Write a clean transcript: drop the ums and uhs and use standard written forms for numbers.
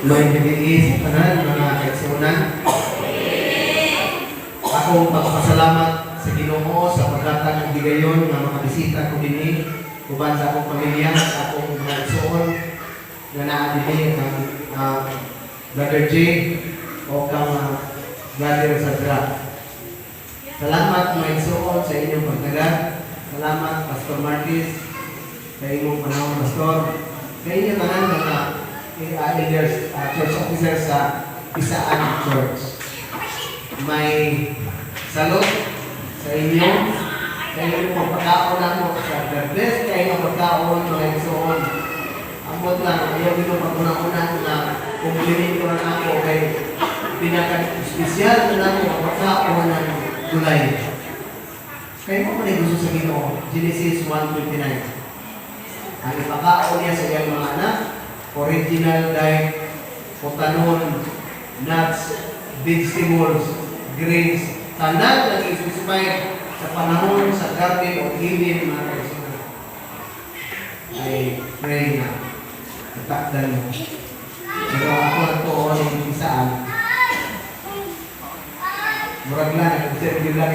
May nag-iisip tanan mga kaigsunan. Akong pagpasalamat sa Ginoo sa paghatag ng gigayon nga mga bisita ko dinhi uban sa akong pamilya, sa akong mga igsoon nga naa dinhi ang Brother J o kang Brother Sadra. Salamat mga igsoon sa inyong pagtagad. Salamat Pastor Martis sa inyong panahon, Pastor. Sa inyong tanan mga elders, church officers sa Isaan Church. May salot sa inyo. Sa inyong pagpagkaon ako sa God bless kayo ng pagkaon mga igsoon. Amot lang, ayaw dito pagkunang-unang na kumulinin ko lang ako kay pinaka-espesyal na lang ang pagkaon ng gulay. Kayo mo pa gusto sa Ginoo, Genesis 1:29. Ang ipakaon niya sa iyang mga anak, original diet, potanon, nuts, vegetables, grains, tanan na i-specify sa panahon sa Garden of Eden mga kaisunan. Ay pray na natakdan mo. Pero ako na ito ang isaan. Murag lang, nag-observe yun lang